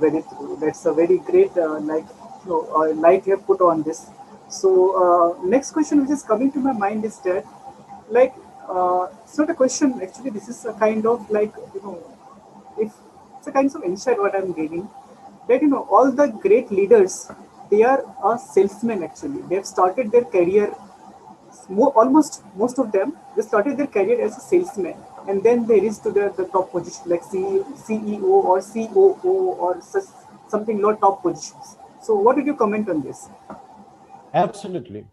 very true. That's a very great light you have put on this. So next question which is coming to my mind is that, like, it's not a question actually. This is a kind of like, if it's a kind of insight what I'm getting, that all the great leaders, they are salesmen actually. They have started their career, almost most of them, they started their career as a salesman, and then they reached to the top position like CEO or COO or something low top positions. So what did you comment on this? Absolutely.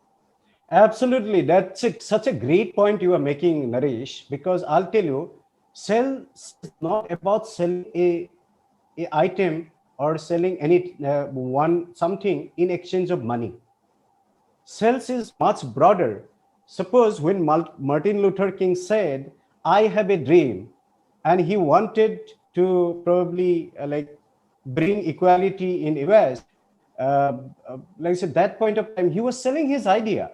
Absolutely. That's it. Such a great point you are making, Naresh, because I'll tell you, sales is not about selling a item or selling any one something in exchange of money. Sales is much broader. Suppose when Martin Luther King said, I have a dream, and he wanted to probably bring equality in US, like I said, that point of time, he was selling his idea,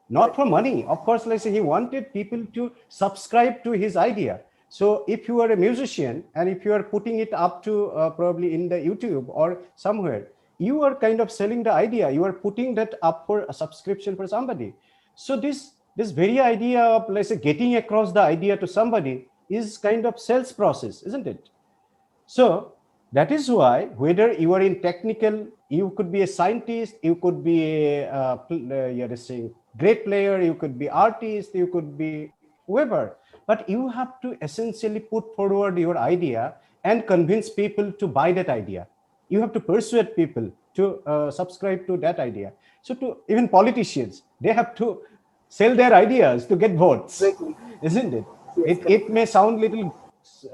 not for money. Of course, like I say, he wanted people to subscribe to his idea. So if you are a musician and if you are putting it up to probably in the YouTube or somewhere, you are kind of selling the idea. You are putting that up for a subscription for somebody. So this very idea of, let's say, getting across the idea to somebody is kind of sales process, isn't it? So that is why whether you are in technical, you could be a scientist, you could be you're saying great player, you could be artist, you could be whoever, but you have to essentially put forward your idea and convince people to buy that idea. You have to persuade people to subscribe to that idea. So to even politicians, they have to sell their ideas to get votes, Exactly. isn't it? Yes, It correct. may sound little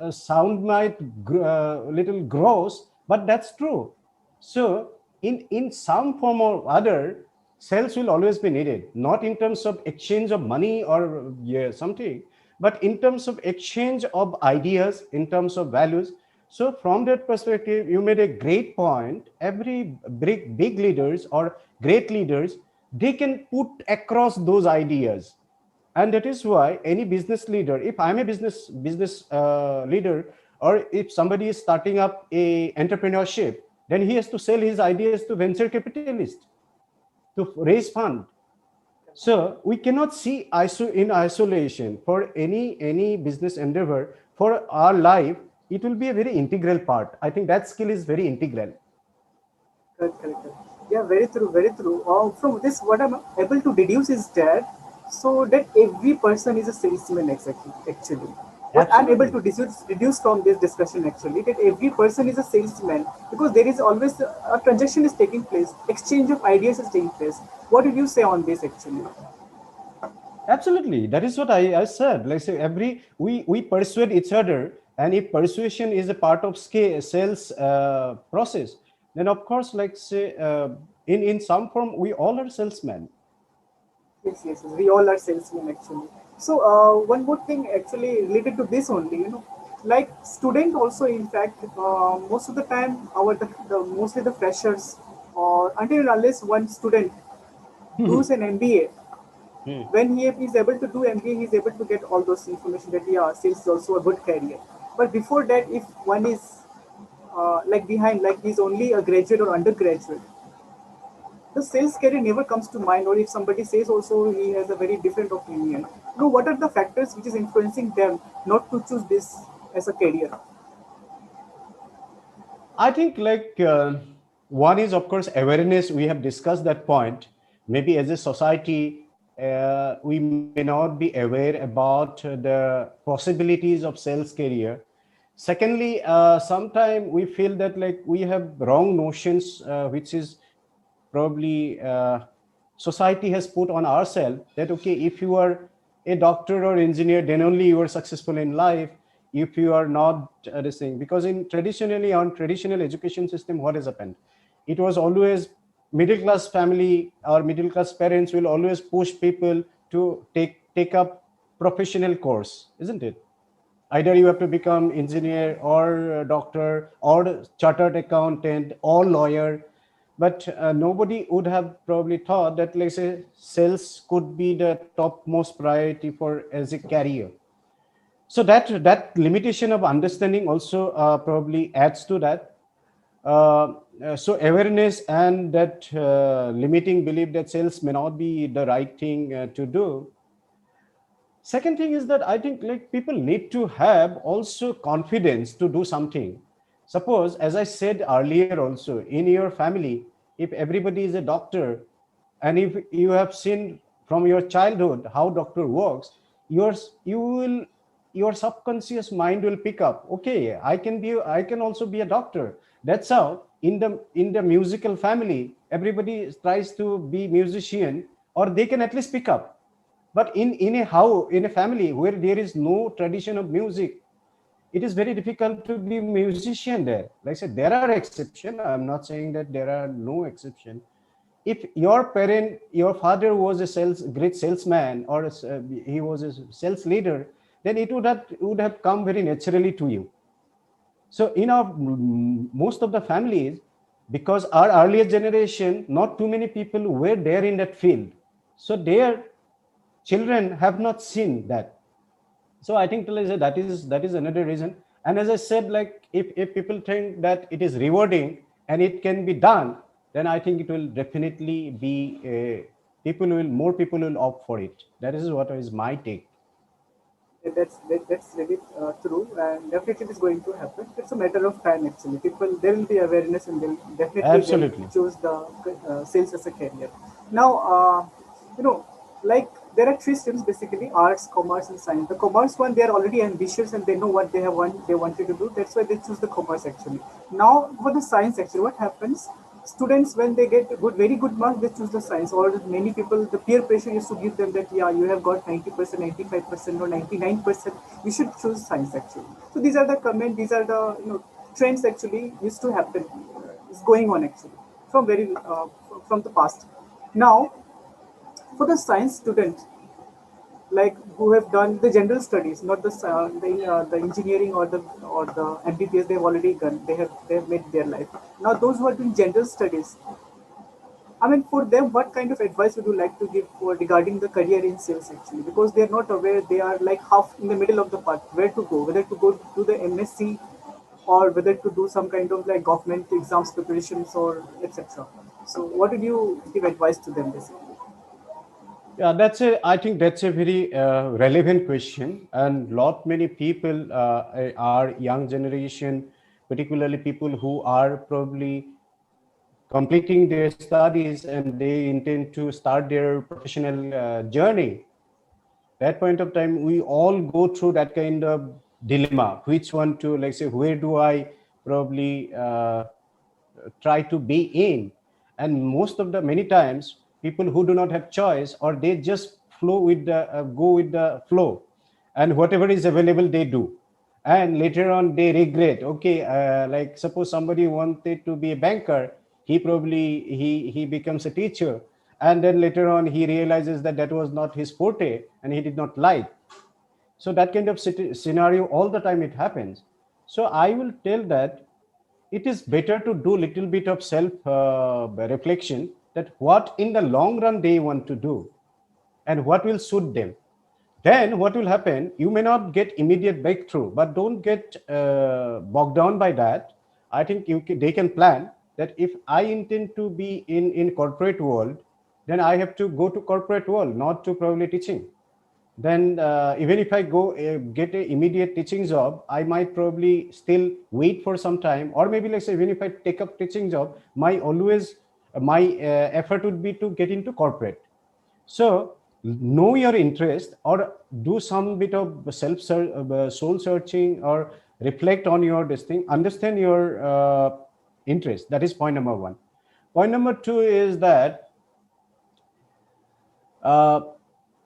sound might little gross, but that's true. So in some form or other, sales will always be needed, not in terms of exchange of money or something, but in terms of exchange of ideas, in terms of values. So from that perspective, you made a great point. Every big leaders or great leaders, they can put across those ideas, and that is why any business leader, if I'm a business leader, or if somebody is starting up a entrepreneurship, then he has to sell his ideas to venture capitalists to raise fund. So we cannot see in isolation. For any business endeavor, for our life, it will be a very integral part. I think that skill is very integral. Correct, correct, correct. Yeah, very true, very true. From this, what I'm able to deduce is that, so that every person is a salesman exactly. Actually, what I'm able to Absolutely. deduce from this discussion actually, that every person is a salesman, because there is always a transaction is taking place, exchange of ideas is taking place. What did you say on this actually? Absolutely, that is what I said. Like say, we persuade each other, and if persuasion is a part of sales process, then of course, like say, in some form, we all are salesmen. Yes, yes, yes. We all are salesmen actually. So one more thing actually related to this only, like student also, in fact, most of the time the mostly the freshers, or until and unless one student does an MBA, Hmm. when he is able to do MBA, he is able to get all those information that yeah, sales is also a good career. But before that, if one is like behind, like he's only a graduate or undergraduate, the sales career never comes to mind, or if somebody says also he has a very different opinion, what are the factors which is influencing them not to choose this as a career? I think one is of course awareness. We have discussed that point. Maybe as a society, we may not be aware about the possibilities of sales career. Secondly, sometimes we feel that like we have wrong notions, which is probably society has put on ourselves, that okay, if you are a doctor or engineer, then only you are successful in life. If you are not this thing, because in traditionally on traditional education system, what has happened, it was always middle class family or middle class parents will always push people to take up professional course, isn't it? Either you have to become engineer or a doctor or chartered accountant or lawyer, but nobody would have probably thought that, let's say, sales could be the topmost priority for as a career. So that limitation of understanding also probably adds to that. So awareness and that limiting belief that sales may not be the right thing to do. Second thing is that I think like people need to have also confidence to do something. Suppose, as I said earlier, also in your family, if everybody is a doctor, and if you have seen from your childhood how doctor works, you will, your subconscious mind will pick up. Okay, I can also be a doctor. That's how in the musical family, everybody tries to be musician, or they can at least pick up. But in a family where there is no tradition of music, it is very difficult to be musician there. Like I said, there are exceptions. I'm not saying that there are no exception. If your father was a great salesman, or he was a sales leader, then it would have come very naturally to you. So in our most of the families, because our earlier generation, not too many people were there in that field, so their children have not seen that. So I think that is another reason. And as I said, like if people think that it is rewarding and it can be done, then I think it will definitely be more people will opt for it. That is what is my take. That's really true, and definitely it is going to happen. It's a matter of time actually. People, there will be awareness, and they'll Absolutely. choose the sales as a career. Now, you know, like there are three streams basically: arts, commerce, and science. The commerce one, they are already ambitious and they know what they wanted to do. That's why they choose the commerce actually. Now, for the science actually, what happens? Students, when they get very good marks, they choose the science. Or many people, the peer pressure used to give them that, yeah, you have got 90%, 95%, or 99%, you should choose science actually. So these are the comment, these are the trends actually used to happen, is going on actually from from the past. Now, for the science student, like who have done the general studies, not the engineering or the MBBS, they've already done. They have made their life. Now those who are doing general studies, I mean, for them, what kind of advice would you like to give for regarding the career in sales actually? Because they are not aware, they are like half in the middle of the path, where to go, whether to go to the MSc or whether to do some kind of like government exams preparations or etc. So, what would you give advice to them basically? Yeah, I think that's a very relevant question, and lot many people are young generation, particularly people who are probably completing their studies and they intend to start their professional journey. That point of time, we all go through that kind of dilemma. Which one to, like say, where do I probably try to be in? And most of the many times, people who do not have choice, or they just flow with the go with the flow, and whatever is available they do, and later on they regret. Okay, like suppose somebody wanted to be a banker, he becomes a teacher, and then later on he realizes that that was not his forte and he did not like. So that kind of scenario all the time it happens. So I will tell that it is better to do little bit of self reflection, that what in the long run they want to do and what will suit them. Then what will happen, you may not get immediate breakthrough, but don't get bogged down by that. I think they can plan that if I intend to be in corporate world, then I have to go to corporate world, not to probably teaching. Then even if I go get a immediate teaching job, I might probably still wait for some time, or maybe let's say even if I take up teaching job, my effort would be to get into corporate. So know your interest, or do some bit of soul searching, or reflect on your this thing, understand your interest. That is point number one. Point number two is that uh,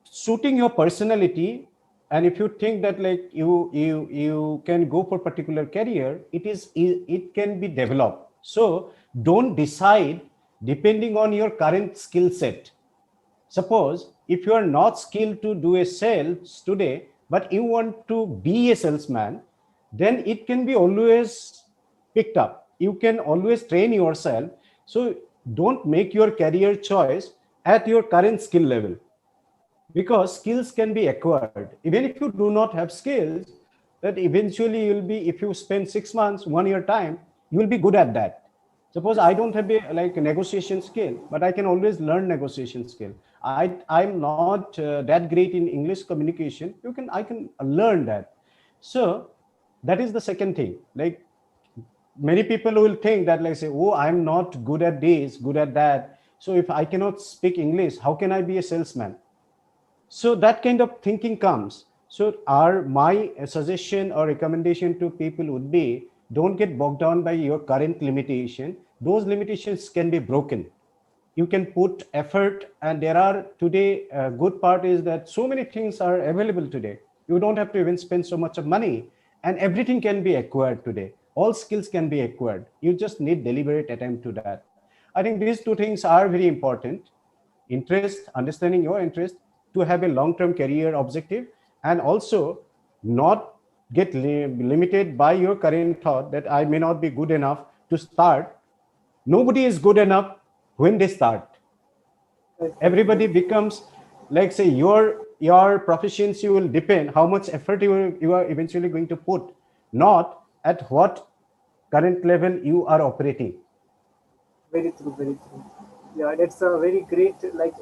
suiting your personality. And if you think that like you can go for particular career, it can be developed. So don't decide depending on your current skill set. Suppose if you are not skilled to do a sales today, but you want to be a salesman, then it can be always picked up. You can always train yourself. So don't make your career choice at your current skill level, because skills can be acquired. Even if you do not have skills, that eventually you'll be, if you spend 6 months, 1 year time, you will be good at that. Suppose I don't have a like a negotiation skill, but I can always learn negotiation skill. I'm not that great in English communication. I can learn that. So that is the second thing. Like many people will think that like say, oh, I'm not good at this, good at that. So if I cannot speak English, how can I be a salesman? So that kind of thinking comes. So our my suggestion or recommendation to people would be, don't get bogged down by your current limitation. Those limitations can be broken. You can put effort, and there are today good part is that so many things are available today. You don't have to even spend so much of money, and everything can be acquired today. All skills can be acquired. You just need deliberate attempt to that. I think these two things are very important: interest, understanding your interest, to have a long-term career objective, and also not get limited by your current thought that I may not be good enough to start. Nobody is good enough when they start. Right, right, Everybody right. becomes, like say, your proficiency will depend how much effort you are eventually going to put, not at what current level you are operating. Very true, very true. Yeah, that's a very great, like,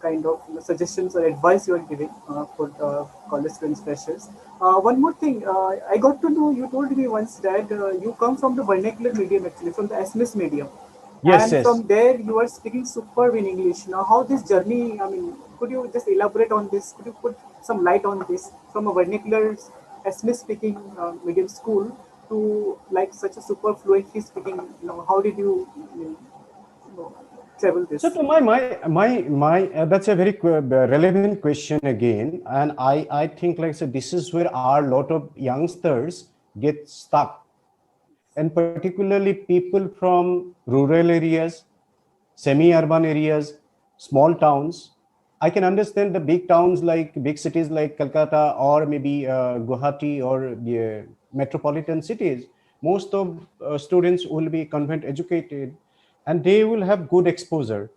kind of suggestions or advice you are giving for college students, freshers. One more thing, I got to know, you told me once that you come from the vernacular medium, actually, from the SMS medium. Yes, And yes. from there, you are speaking superb in English. Now, how this journey, I mean, could you just elaborate on this? Could you put some light on this from a vernacular SMS speaking medium school to like such a super fluently speaking, how did you, travel So this? to my that's a very relevant question again, and I think like so this is where our lot of youngsters get stuck, and particularly people from rural areas, semi-urban areas, small towns. I can understand the big towns like big cities like Calcutta or maybe Guwahati or metropolitan cities. Most of students will be convent educated, and they will have good exposure.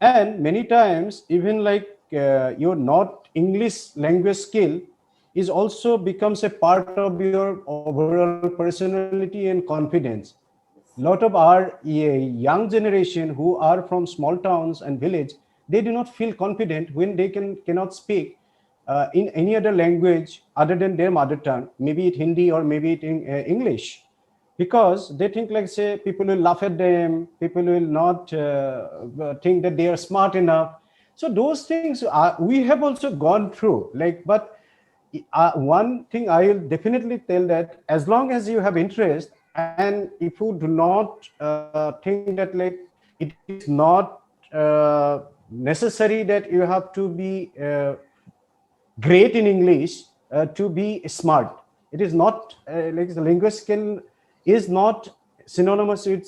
And many times, even like your not English language skill is also becomes a part of your overall personality and confidence. Lot of our young generation who are from small towns and village, they do not feel confident when they cannot speak in any other language other than their mother tongue, maybe it Hindi or maybe it in English, because they think like say people will laugh at them, people will not think that they are smart enough. So those things we have also gone through, like, but one thing I will definitely tell, that as long as you have interest, and if you do not think that like it is not necessary that you have to be great in English to be smart. It is not like the linguist skill is not synonymous with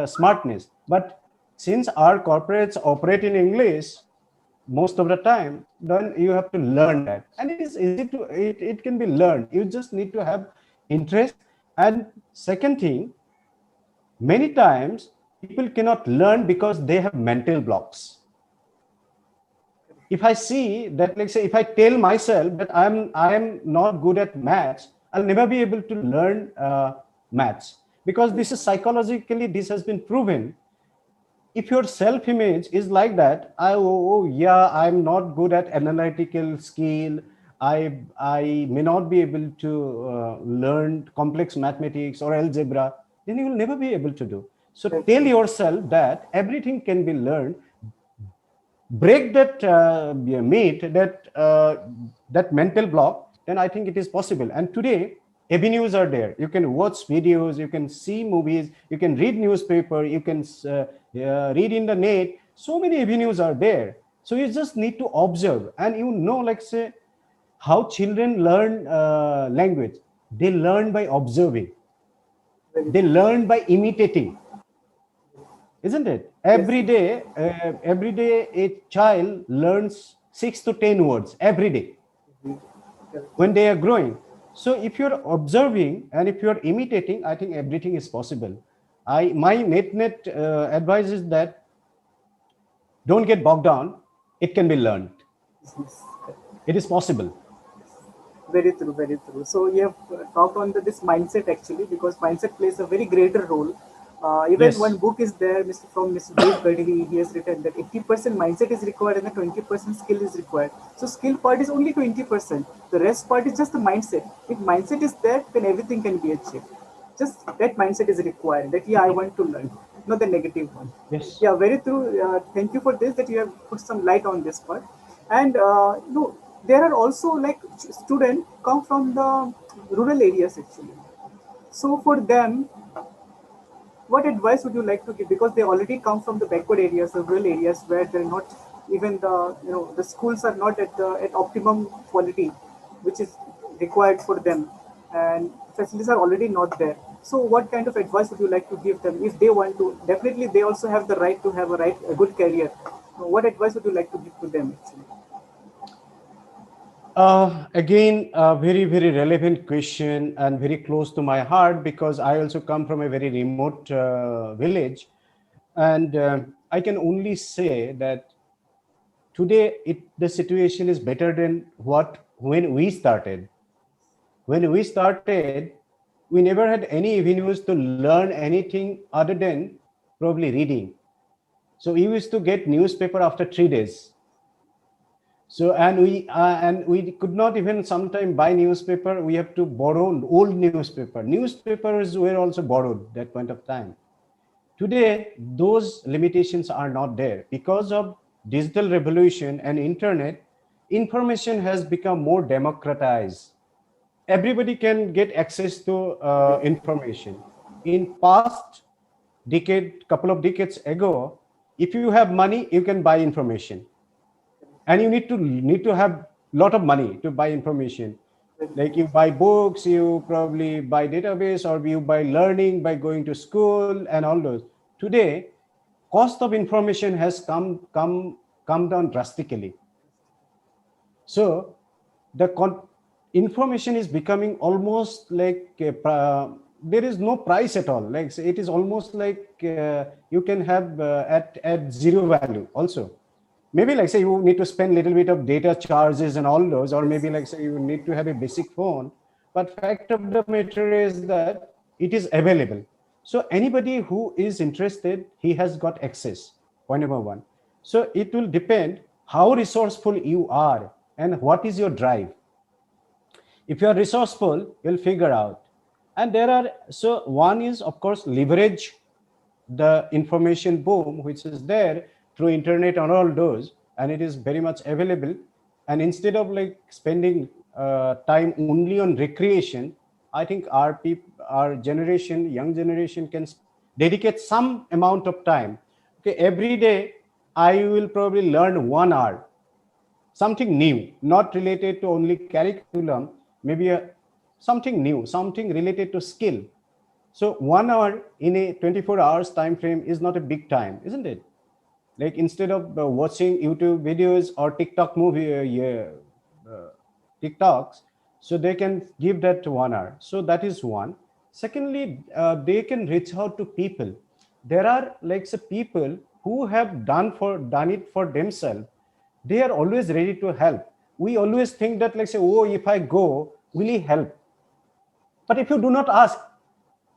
smartness. But since our corporates operate in English most of the time, then you have to learn that, and it is easy to it can be learned. You just need to have interest. And second thing, many times people cannot learn because they have mental blocks. If I see that, like say, if I tell myself that I am not good at maths, I'll never be able to learn maths, because this is psychologically, this has been proven. If your self-image is like that, oh yeah, I'm not good at analytical skill, I may not be able to learn complex mathematics or algebra, then you will never be able to do. So Right, tell right. yourself that everything can be learned. Break that myth, that mental block, then I think it is possible. And today avenues are there. You can watch videos, you can see movies, you can read newspaper, you can read in the net. So many avenues are there. So you just need to observe, and like say, how children learn language. They learn by observing, Very they true. learn by imitating, isn't it? Yes, yes. Every day a child learns 6 to 10 words every day Agreed. Correct. when they are growing. So if you're observing and if you're imitating, I think everything is possible. My net advice is that don't get bogged down. It can be learned. Yes, yes. Correct. It is possible. Very true, very true. So you have talked on this mindset actually, because mindset plays a very greater role Even Yes. one book is there, from Mr. Dave Gadvi. He has written that 80% mindset is required and the 20% skill is required. So skill part is only 20%. The rest part is just the mindset. If mindset is there, then everything can be achieved. Just that mindset is required. That yeah, I want to learn, not the negative one. Yes. Yeah, very true. Thank you for this. That you have put some light on this part. And no, there are also like students come from the rural areas actually. So for them, what advice would you like to give? Because they already come from the backward areas, the rural areas where they're not even the schools are not at optimum quality, which is required for them, and facilities are already not there. So, what kind of advice would you like to give them if they want to? Definitely, they also have the right to have a good career. What advice would you like to give to them actually? Again, a very, very relevant question and very close to my heart because I also come from a very remote village. And I can only say that today the situation is better than what when we started. When we started, we never had any avenues to learn anything other than probably reading. So we used to get newspaper after 3 days. So and we could not even sometime buy newspaper. We have to borrow old newspaper. Newspapers were also borrowed that point of time. Today, those limitations are not there because of digital revolution and internet. Information has become more democratized. Everybody can get access to information. In past couple of decades ago, if you have money, you can buy information, and you need to have lot of money to buy information. Like you buy books, you probably buy database, or you buy learning by going to school and all those. Today, cost of information has come down drastically. So the information is becoming almost like there is no price at all. Like it is almost like you can have at zero value also. Maybe like say you need to spend a little bit of data charges and all those, or maybe like say you need to have a basic phone. But fact of the matter is that it is available. So anybody who is interested, he has got access. Point number one. So it will depend how resourceful you are and what is your drive. If you are resourceful, you'll figure out. And there are, so one is of course leverage the information boom which is there through internet and all those, and it is very much available. And instead of like spending time only on recreation, I think our generation, young generation, can dedicate some amount of time. Okay, every day I will probably learn 1 hour something new, not related to only curriculum, maybe something new, something related to skill. So 1 hour in a 24 hours time frame is not a big time, isn't it? Like instead of watching YouTube videos or TikTok movie, TikToks, so they can give that to 1 hour. So that is one. Secondly, they can reach out to people. There are like say people who have done it for themselves. They are always ready to help. We always think that like say, oh, if I go, will he help? But if you do not ask,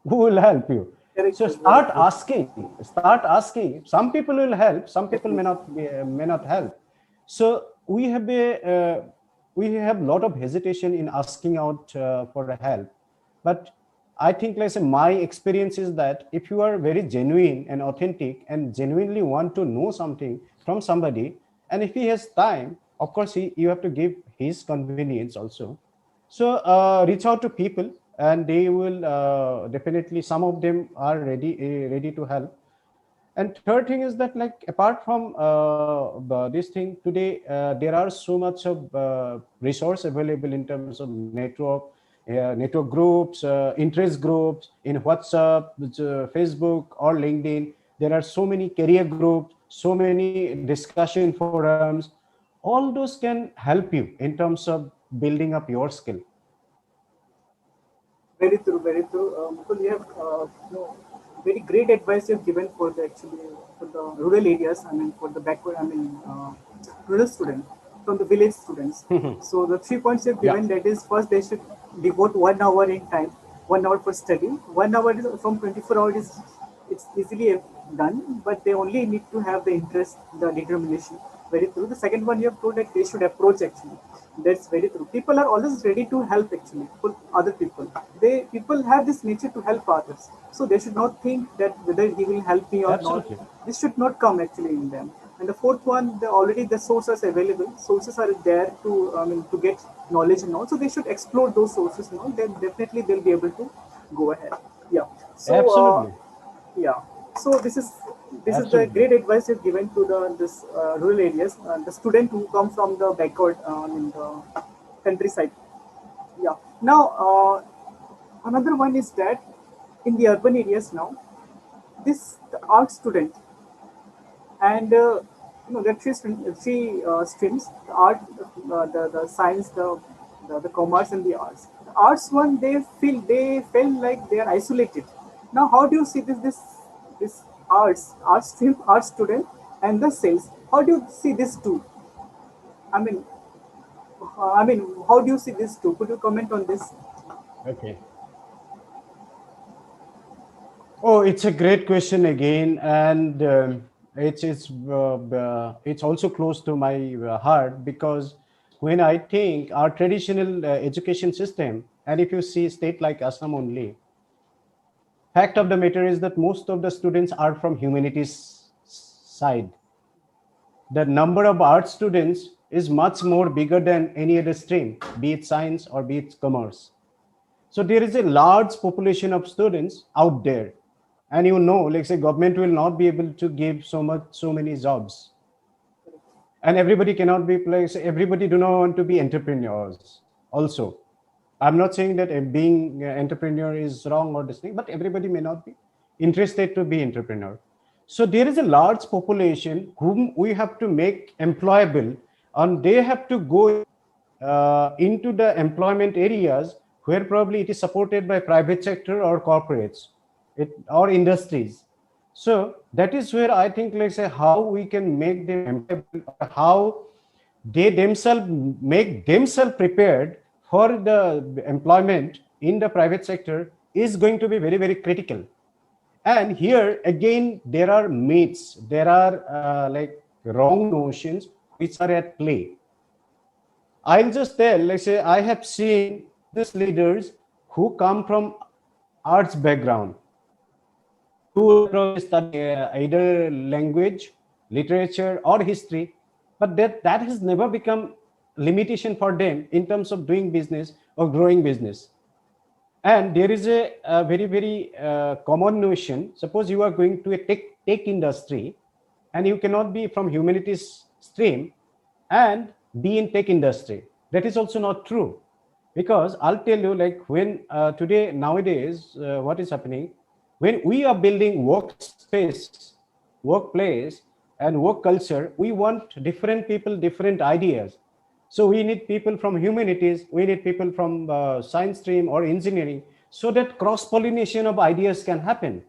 who will help you? Correct, So sir. Very start true. asking. Start asking. Some people will help. Some people may not help. So we have a lot of hesitation in asking out for help. But I think, let's say, my experience is that if you are very genuine and authentic and genuinely want to know something from somebody, and if he has time, of course, you have to give his convenience also. So reach out to people, and they will definitely. Some of them are ready to help. And third thing is that like apart from this thing today, there are so much of resource available in terms of network groups, interest groups in WhatsApp, Facebook or LinkedIn. There are so many career groups, so many discussion forums. All those can help you in terms of building up your skill. Very true, very true. Mukul, you have very great advice you have given for the actually for the rural areas. I mean, for the backward. I mean, rural students from the village students. So the 3 points you have Yeah. given, that is first they should devote 1 hour in time, 1 hour for study. 1 hour is from 24 hours is it's easily done, but they only need to have the interest, the determination. Very true. The second one you have told that they should approach actually. That's very true. People are always ready to help actually for other people. People have this nature to help others. So they should not think that whether he will help me or not. Absolutely. This should not come actually in them. And the fourth one, already the sources available. Sources are there to to get knowledge and all. So they should explore those sources and all. Then definitely they'll be able to go ahead. Yeah. So Absolutely. yeah. So this is the Absolutely. great advice you've given to the this rural areas, the student who come from the backward in the countryside. Yeah. Now another one is that in the urban areas now, this the art student and there are three streams: the art, the science, the commerce, and the arts. The arts one, they felt like they are isolated. Now, how do you see this art stream, art student, and the sales? How do you see these two? I mean, how do you see these two? Could you comment on this? Okay. Oh, it's a great question again, and it's also close to my heart, because when I think our traditional education system, and if you see state like Assam only, fact of the matter is that most of the students are from humanities side. The number of art students is much more bigger than any other stream, be it science or be it commerce. So there is a large population of students out there, and like say, government will not be able to give so many jobs, and everybody cannot be like say, everybody do not want to be entrepreneurs. Also, I'm not saying that being an entrepreneur is wrong or this thing, but everybody may not be interested to be entrepreneur. So there is a large population whom we have to make employable, and they have to go into the employment areas where probably it is supported by private sector or corporates, or industries. So that is where I think, let's say, how we can make them employable, or how they themselves make themselves prepared for the employment in the private sector is going to be very, very critical. And here again, there are myths, there are like wrong notions which are at play. I'll just tell, let's say, I have seen these leaders who come from arts background, who probably study either language, literature, or history, but that has never become limitation for them in terms of doing business or growing business. And there is a very, very common notion. Suppose you are going to a tech industry, and you cannot be from humanities stream and be in tech industry. That is also not true, because I'll tell you, like, when today nowadays what is happening, when we are building workspace, workplace, and work culture, we want different people, different ideas. So we need people from humanities, we need people from science stream or engineering, so that cross pollination of ideas can happen.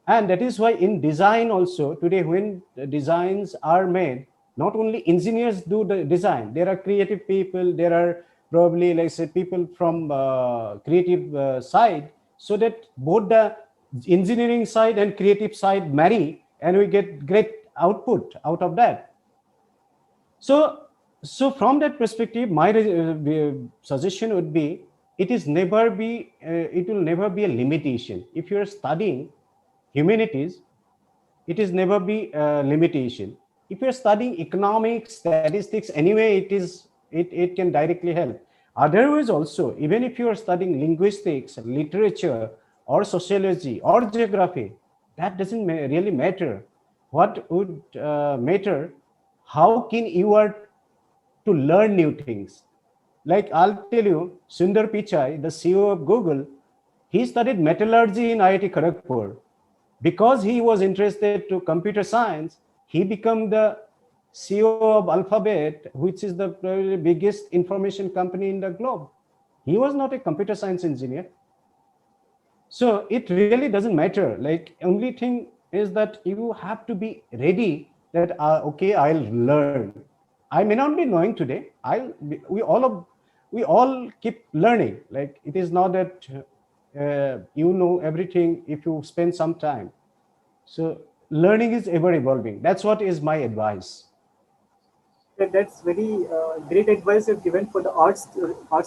And that is why in design also today, when the designs are made, not only engineers do the design, there are creative people, there are probably, like say, people from creative side, so that both the engineering side and creative side marry, and we get great output out of that. So so from that perspective, my suggestion would be, it will never be a limitation. If you're studying humanities, it is never be a limitation. If you're studying economics, statistics, anyway, it can directly help. Otherwise also, even if you are studying linguistics, literature, or sociology, or geography, that doesn't really matter. What would matter, how can you are to learn new things. Like, I'll tell you, Sundar Pichai, the CEO of Google, he studied metallurgy in IIT Kharagpur. Because he was interested to computer science, he became the CEO of Alphabet, which is the probably biggest information company in the globe. He was not a computer science engineer. So it really doesn't matter. Like, only thing is that you have to be ready that okay, I'll learn. I may not be knowing today. We all keep learning. Like, it is not that you know everything if you spend some time. So learning is ever evolving. That's what is my advice. That's very great advice you've given for the arts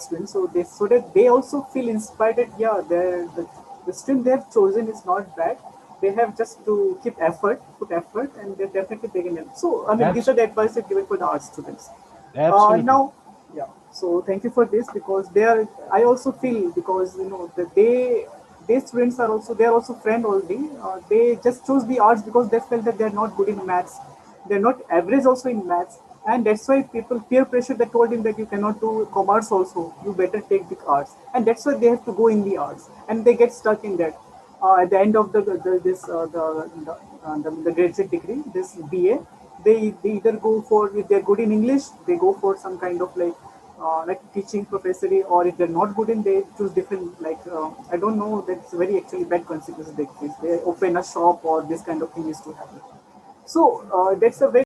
students. So that they also feel inspired. That, yeah, the stream they have chosen is not bad. They have just to keep effort, put effort, and they definitely they can help. So I mean, these are Abs- the advice you've given for the art students. Absolutely. Now, yeah. So thank you for this because they are. I also feel because that they students are also they are also friend only. They just choose the arts because they felt that they are not good in maths. They're not average also in maths, and that's why people peer pressure. They told him that you cannot do commerce also. You better take the arts, and that's why they have to go in the arts, and they get stuck in that. At the end of the this the graduate degree, this BA, they either go for if they're good in English, they go for some kind of like teaching professor, or if they're not good in, they choose different I don't know. That's very actually bad consequences they face. They open a shop or this kind of thing is to happen. So that's a very